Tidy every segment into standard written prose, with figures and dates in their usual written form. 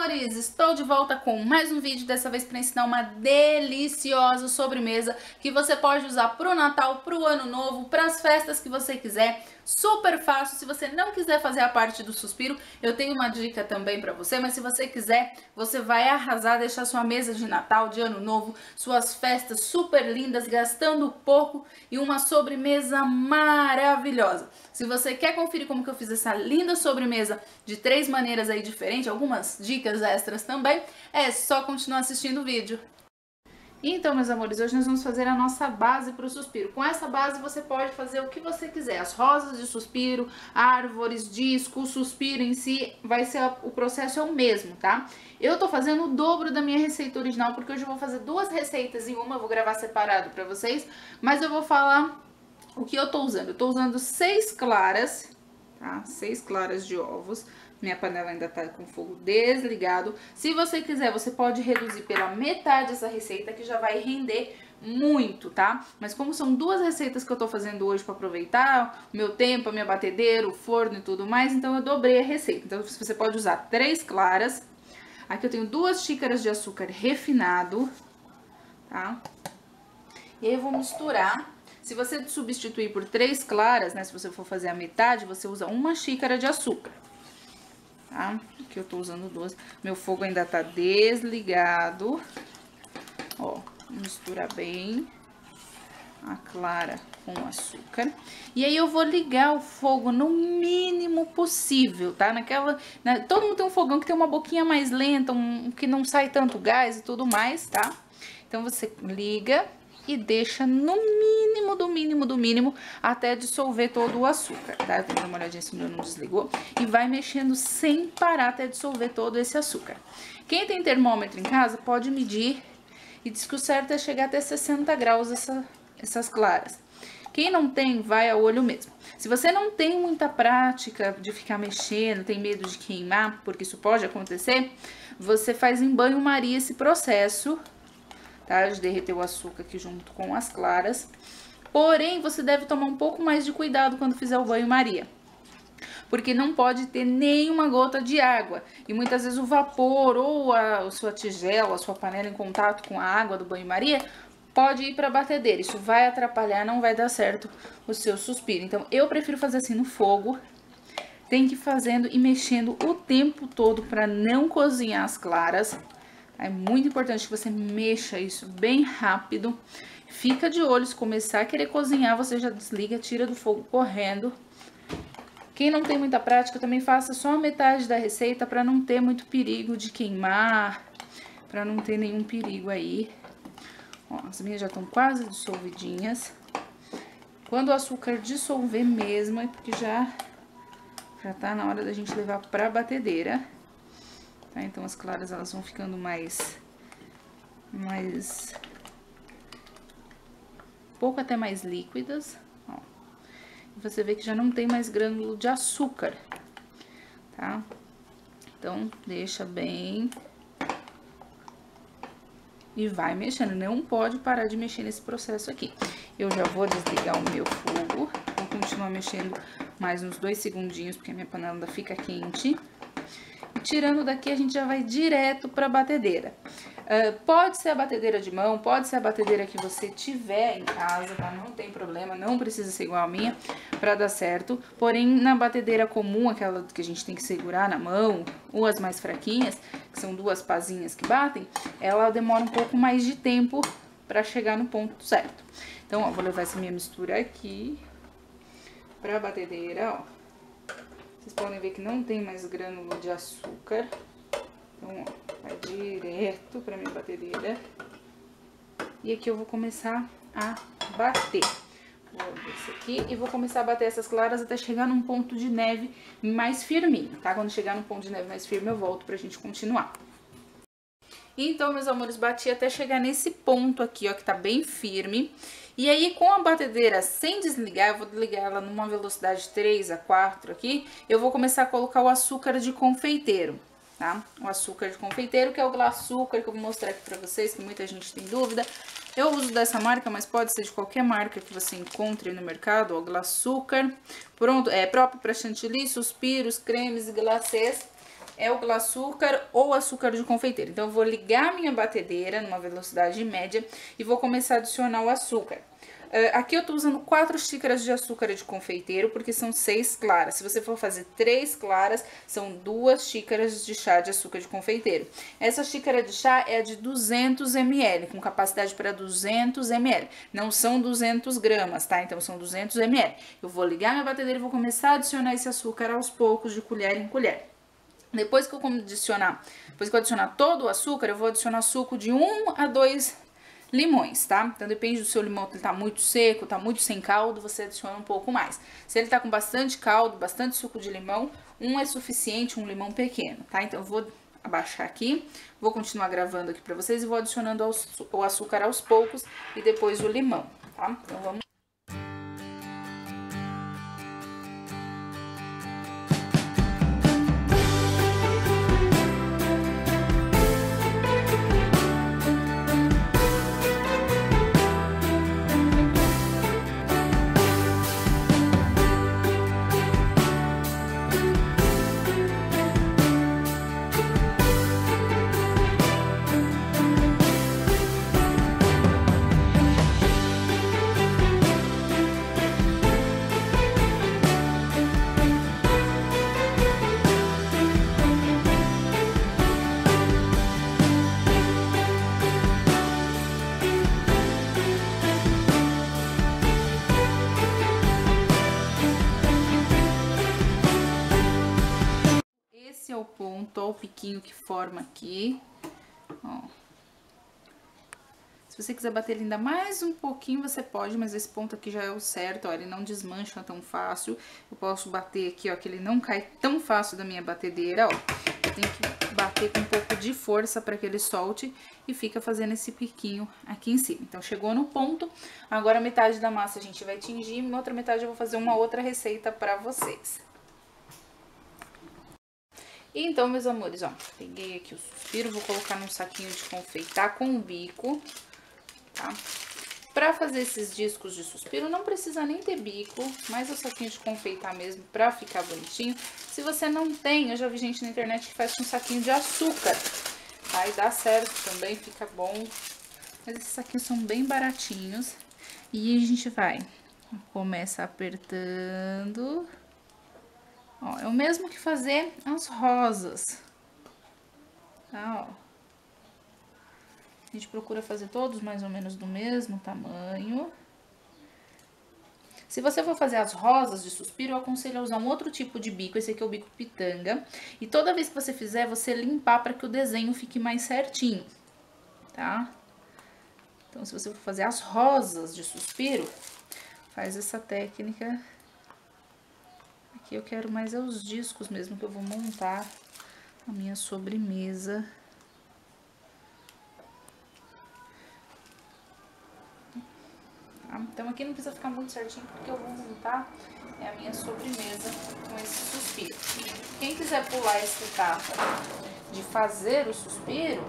amores, estou de volta com mais um vídeo, dessa vez para ensinar uma deliciosa sobremesa que você pode usar para o Natal, para o Ano Novo, para as festas que você quiser. Super fácil. Se você não quiser fazer a parte do suspiro, eu tenho uma dica também para você, mas se você quiser, você vai arrasar, deixar sua mesa de Natal, de Ano Novo, suas festas super lindas, gastando pouco e uma sobremesa maravilhosa. Se você quer conferir como que eu fiz essa linda sobremesa de 3 maneiras aí diferentes, algumas dicas extras também, é só continuar assistindo o vídeo. Então, meus amores, hoje nós vamos fazer a nossa base para o suspiro. Com essa base você pode fazer o que você quiser, as rosas de suspiro, árvores, disco, o suspiro em si, o processo é o mesmo, tá? Eu tô fazendo o dobro da minha receita original, porque hoje eu vou fazer 2 receitas em uma, eu vou gravar separado para vocês, mas eu vou falar o que eu tô usando. Eu tô usando 6 claras, tá? 6 claras de ovos. Minha panela ainda tá com o fogo desligado. Se você quiser, você pode reduzir pela metade essa receita, que já vai render muito, tá? Mas como são 2 receitas que eu tô fazendo hoje para aproveitar o meu tempo, a minha batedeira, o forno e tudo mais, então eu dobrei a receita. Então você pode usar 3 claras. Aqui eu tenho 2 xícaras de açúcar refinado, tá? E aí eu vou misturar. Se você substituir por 3 claras, né, se você for fazer a metade, você usa 1 xícara de açúcar. Tá? Aqui eu tô usando 2. Meu fogo ainda tá desligado. Ó, misturar bem a clara com o açúcar. E aí eu vou ligar o fogo no mínimo possível, tá? Todo mundo tem um fogão que tem uma boquinha mais lenta, que não sai tanto gás e tudo mais, tá? Então você liga e deixa no mínimo, do mínimo, do mínimo, até dissolver todo o açúcar, tá? Vou dar uma olhadinha se o meu não desligou. E vai mexendo sem parar até dissolver todo esse açúcar. Quem tem termômetro em casa pode medir e diz que o certo é chegar até 60 graus essas claras. Quem não tem, vai a olho mesmo. Se você não tem muita prática de ficar mexendo, tem medo de queimar, porque isso pode acontecer, você faz em banho-maria esse processo, tá? De derreter o açúcar aqui junto com as claras. Porém, você deve tomar um pouco mais de cuidado quando fizer o banho-maria, porque não pode ter nenhuma gota de água. E muitas vezes o vapor ou a sua tigela, a sua panela em contato com a água do banho-maria pode ir para a batedeira. Isso vai atrapalhar, não vai dar certo o seu suspiro. Então, eu prefiro fazer assim no fogo. Tem que ir fazendo e mexendo o tempo todo para não cozinhar as claras. É muito importante que você mexa isso bem rápido. Fica de olho, se começar a querer cozinhar, você já desliga, tira do fogo correndo. Quem não tem muita prática, também faça só a metade da receita para não ter muito perigo de queimar, para não ter nenhum perigo aí. Ó, as minhas já estão quase dissolvidinhas. Quando o açúcar dissolver mesmo, é porque já tá na hora da gente levar pra batedeira. Tá? Então, as claras, elas vão ficando pouco até mais líquidas, ó. Você vê que já não tem mais grânulo de açúcar, tá? Então, deixa bem e vai mexendo. Não pode parar de mexer nesse processo aqui. Eu já vou desligar o meu fogo, vou continuar mexendo mais uns 2 segundinhos, porque a minha panela ainda fica quente. Tirando daqui, a gente já vai direto para a batedeira. Pode ser a batedeira de mão, pode ser a batedeira que você tiver em casa, tá? Não tem problema, não precisa ser igual a minha para dar certo. Porém, na batedeira comum, aquela que a gente tem que segurar na mão, ou as mais fraquinhas, que são 2 pazinhas que batem, ela demora um pouco mais de tempo para chegar no ponto certo. Então, ó, vou levar essa minha mistura aqui para a batedeira, ó. Vocês podem ver que não tem mais grânulo de açúcar. Então, ó, vai direto pra minha batedeira. E aqui eu vou começar a bater. Vou abrir isso aqui e vou começar a bater essas claras até chegar num ponto de neve mais firminho, tá? Quando chegar num ponto de neve mais firme, eu volto pra gente continuar. Então, meus amores, bati até chegar nesse ponto aqui, ó, que tá bem firme. E aí, com a batedeira sem desligar, eu vou ligar ela numa velocidade 3 a 4 aqui, eu vou começar a colocar o açúcar de confeiteiro, tá? O açúcar de confeiteiro, que é o Glacúcar, que eu vou mostrar aqui pra vocês, que muita gente tem dúvida. Eu uso dessa marca, mas pode ser de qualquer marca que você encontre no mercado, ó, Glacúcar. Pronto, é próprio para chantilly, suspiros, cremes e glacês. é o açúcar ou açúcar de confeiteiro. Então, eu vou ligar a minha batedeira numa velocidade média e vou começar a adicionar o açúcar. Aqui eu tô usando 4 xícaras de açúcar de confeiteiro, porque são 6 claras. Se você for fazer 3 claras, são 2 xícaras de chá de açúcar de confeiteiro. Essa xícara de chá é a de 200 ml, com capacidade para 200 ml. Não são 200 gramas, tá? Então, são 200 ml. Eu vou ligar minha batedeira e vou começar a adicionar esse açúcar aos poucos, de colher em colher. Depois que eu adicionar todo o açúcar, eu vou adicionar suco de 1 a 2 limões, tá? Então, depende do seu limão, se ele tá muito seco, tá muito sem caldo, você adiciona um pouco mais. Se ele tá com bastante caldo, bastante suco de limão, um é suficiente, um limão pequeno, tá? Então, eu vou abaixar aqui, vou continuar gravando aqui pra vocês e vou adicionando o açúcar aos poucos e depois o limão, tá? Então, vamos... Esse é o ponto, ó, o piquinho que forma aqui, ó. Se você quiser bater ele ainda mais um pouquinho, você pode, mas esse ponto aqui já é o certo, ó, ele não desmancha tão fácil. Eu posso bater aqui, ó, que ele não cai tão fácil da minha batedeira, ó. Eu tenho que bater com um pouco de força para que ele solte e fica fazendo esse piquinho aqui em cima. Então, chegou no ponto, agora metade da massa a gente vai tingir, na outra metade eu vou fazer uma outra receita para vocês. Então, meus amores, ó, peguei aqui o suspiro, vou colocar num saquinho de confeitar com bico, tá? Pra fazer esses discos de suspiro, não precisa nem ter bico, mas o saquinho de confeitar mesmo, pra ficar bonitinho. Se você não tem, eu já vi gente na internet que faz com saquinho de açúcar, tá? E dá certo também, fica bom. Mas esses saquinhos são bem baratinhos. E a gente vai, começa apertando... Ó, é o mesmo que fazer as rosas, tá, ó. A gente procura fazer todos mais ou menos do mesmo tamanho. Se você for fazer as rosas de suspiro, eu aconselho a usar um outro tipo de bico, esse aqui é o bico pitanga. E toda vez que você fizer, você limpar para que o desenho fique mais certinho, tá? Então, se você for fazer as rosas de suspiro, faz essa técnica... Aqui eu quero mais os discos mesmo, que eu vou montar a minha sobremesa. Tá? Então, aqui não precisa ficar muito certinho, porque eu vou montar a minha sobremesa com esse suspiro. Quem quiser pular essa etapa de fazer o suspiro,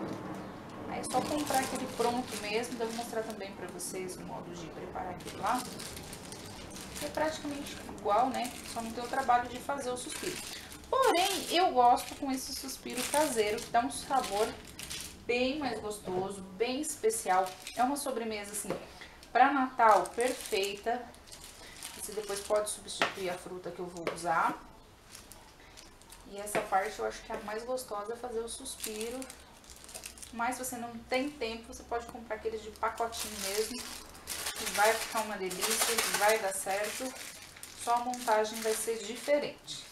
aí é só comprar aquele pronto mesmo. Eu vou mostrar também pra vocês o modo de preparar aquele lá. É praticamente igual, né? Só não tem o trabalho de fazer o suspiro. Porém, eu gosto com esse suspiro caseiro, que dá um sabor bem mais gostoso, bem especial. É uma sobremesa, assim, para Natal, perfeita. Você depois pode substituir a fruta que eu vou usar. E essa parte eu acho que é a mais gostosa, é fazer o suspiro. Mas se você não tem tempo, você pode comprar aqueles de pacotinho mesmo. Que vai ficar uma delícia, que vai dar certo, só a montagem vai ser diferente.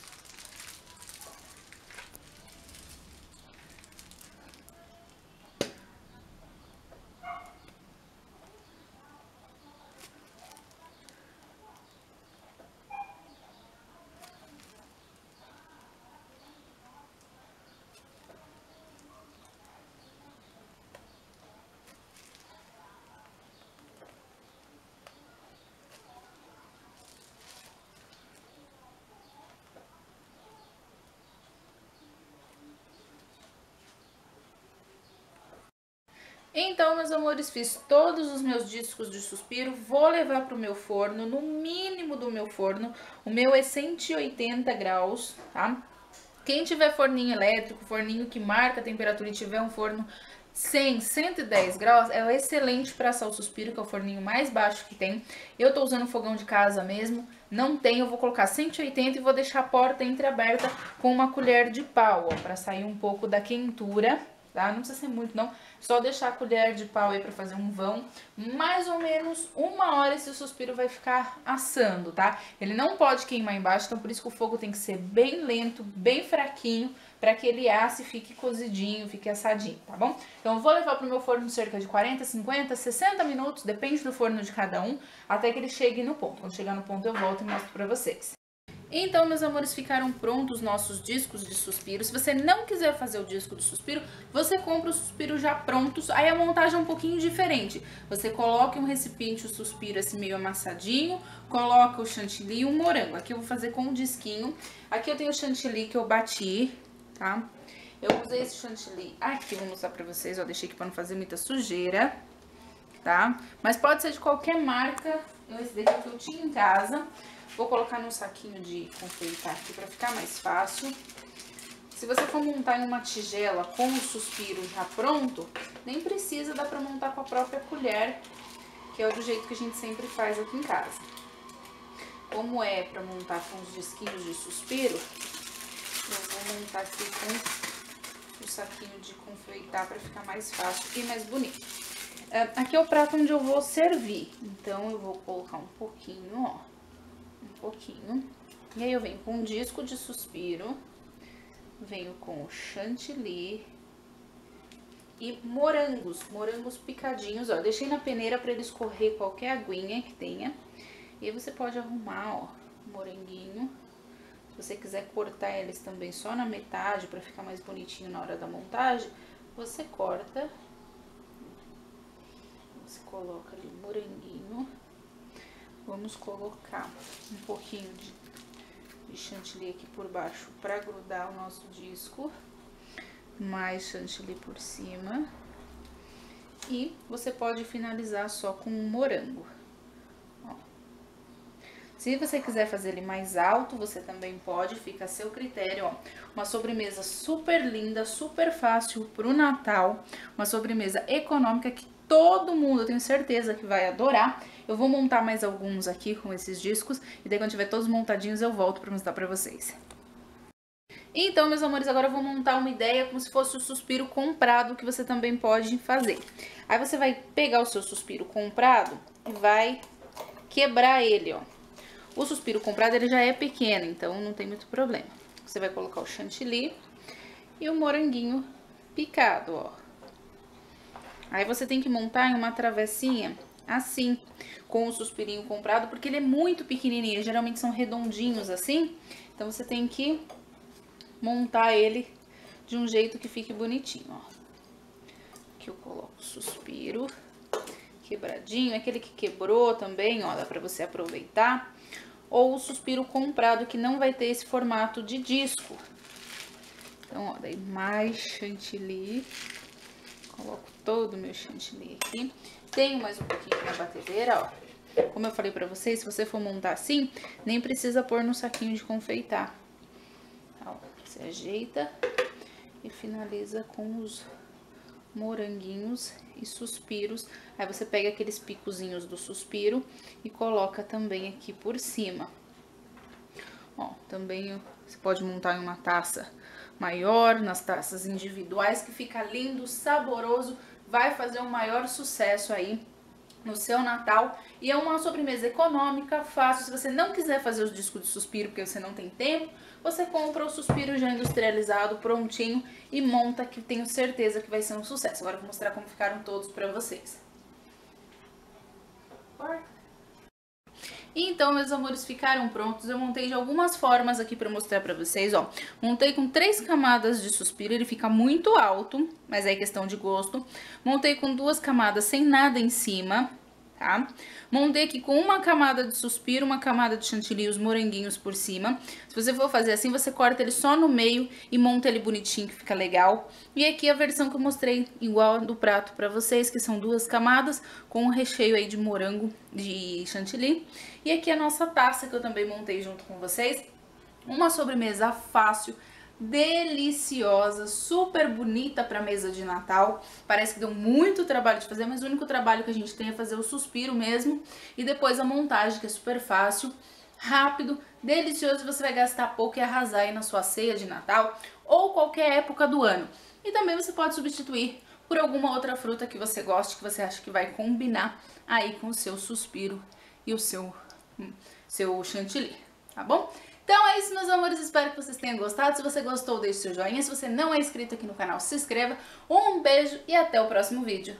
Então, meus amores, fiz todos os meus discos de suspiro, vou levar pro meu forno, no mínimo do meu forno. O meu é 180 graus, tá? Quem tiver forninho elétrico, forninho que marca a temperatura e tiver um forno 100, 110 graus, é excelente para assar o suspiro, que é o forninho mais baixo que tem. Eu tô usando fogão de casa mesmo, não tem, eu vou colocar 180 e vou deixar a porta entreaberta com uma colher de pau, ó, para sair um pouco da quentura, tá? Não precisa ser muito não, só deixar a colher de pau aí para fazer um vão. Mais ou menos 1 hora esse suspiro vai ficar assando, tá? Ele não pode queimar embaixo, então por isso que o fogo tem que ser bem lento, bem fraquinho, para que ele asse e fique cozidinho, fique assadinho, tá bom? Então eu vou levar pro meu forno cerca de 40, 50, 60 minutos, depende do forno de cada um, até que ele chegue no ponto. Quando chegar no ponto eu volto e mostro pra vocês. Então, meus amores, ficaram prontos os nossos discos de suspiro. Se você não quiser fazer o disco de suspiro, você compra os suspiros já prontos. Aí a montagem é um pouquinho diferente. Você coloca em um recipiente o suspiro assim meio amassadinho, coloca o chantilly e o morango. Aqui eu vou fazer com o disquinho. Aqui eu tenho o chantilly que eu bati, tá? Eu usei esse chantilly aqui, vou mostrar pra vocês, ó, deixei aqui pra não fazer muita sujeira, tá? Mas pode ser de qualquer marca, esse daqui que eu tinha em casa. Vou colocar num saquinho de confeitar aqui pra ficar mais fácil. Se você for montar em uma tigela com o suspiro já pronto, nem precisa, dá pra montar com a própria colher, que é do jeito que a gente sempre faz aqui em casa. Como é pra montar com os disquinhos de suspiro, eu vou montar aqui com o saquinho de confeitar pra ficar mais fácil e mais bonito. Aqui é o prato onde eu vou servir, então eu vou colocar um pouquinho, ó. Um pouquinho. E aí eu venho com um disco de suspiro, venho com o chantilly e morangos picadinhos, ó. Deixei na peneira para ele escorrer qualquer aguinha que tenha. E aí você pode arrumar, ó, o moranguinho. Se você quiser cortar eles também só na metade para ficar mais bonitinho na hora da montagem, você corta. Você coloca ali o moranguinho. Vamos colocar um pouquinho de chantilly aqui por baixo para grudar o nosso disco. Mais chantilly por cima. E você pode finalizar só com um morango. Ó. Se você quiser fazer ele mais alto, você também pode, fica a seu critério, ó. Uma sobremesa super linda, super fácil pro Natal. Uma sobremesa econômica que todo mundo, eu tenho certeza que vai adorar. Eu vou montar mais alguns aqui com esses discos, e daí quando tiver todos montadinhos eu volto pra mostrar pra vocês. Então, meus amores, agora eu vou montar uma ideia como se fosse o suspiro comprado, que você também pode fazer. Aí você vai pegar o seu suspiro comprado e vai quebrar ele, ó. O suspiro comprado, ele já é pequeno, então não tem muito problema. Você vai colocar o chantilly e o moranguinho picado, ó. Aí você tem que montar em uma travessinha assim, com o suspirinho comprado, porque ele é muito pequenininho, geralmente são redondinhos assim, então você tem que montar ele de um jeito que fique bonitinho, ó. Aqui eu coloco o suspiro quebradinho, aquele que quebrou também, ó, dá pra você aproveitar, ou o suspiro comprado, que não vai ter esse formato de disco. Então, ó, daí mais chantilly, coloco todo o meu chantilly aqui. Tenho mais um pouquinho na batedeira, ó. Como eu falei pra vocês, se você for montar assim, nem precisa pôr no saquinho de confeitar. Ó, você ajeita e finaliza com os moranguinhos e suspiros. Aí você pega aqueles picozinhos do suspiro e coloca também aqui por cima. Ó, também você pode montar em uma taça maior, nas taças individuais, que fica lindo, saboroso, vai fazer um maior sucesso aí no seu Natal. E é uma sobremesa econômica, fácil. Se você não quiser fazer os discos de suspiro porque você não tem tempo, você compra o suspiro já industrializado, prontinho, e monta, que tenho certeza que vai ser um sucesso. Agora eu vou mostrar como ficaram todos pra vocês. Então, meus amores, ficaram prontos. Eu montei de algumas formas aqui pra mostrar pra vocês, ó. Montei com 3 camadas de suspiro, ele fica muito alto, mas é questão de gosto. Montei com 2 camadas sem nada em cima, tá? Montei aqui com uma camada de suspiro, uma camada de chantilly e os moranguinhos por cima. Se você for fazer assim, você corta ele só no meio e monta ele bonitinho, que fica legal. E aqui a versão que eu mostrei igual do prato pra vocês, que são 2 camadas com um recheio aí de morango, de chantilly. E aqui a nossa taça, que eu também montei junto com vocês. Uma sobremesa fácil, deliciosa, super bonita para mesa de Natal. Parece que deu muito trabalho de fazer, mas o único trabalho que a gente tem é fazer o suspiro mesmo e depois a montagem, que é super fácil, rápido, delicioso. Você vai gastar pouco e arrasar aí na sua ceia de Natal ou qualquer época do ano. E também você pode substituir por alguma outra fruta que você goste, que você acha que vai combinar aí com o seu suspiro e o seu chantilly, tá bom? Então é isso, meus amores, espero que vocês tenham gostado. Se você gostou, deixe seu joinha. Se você não é inscrito aqui no canal, se inscreva. Um beijo e até o próximo vídeo.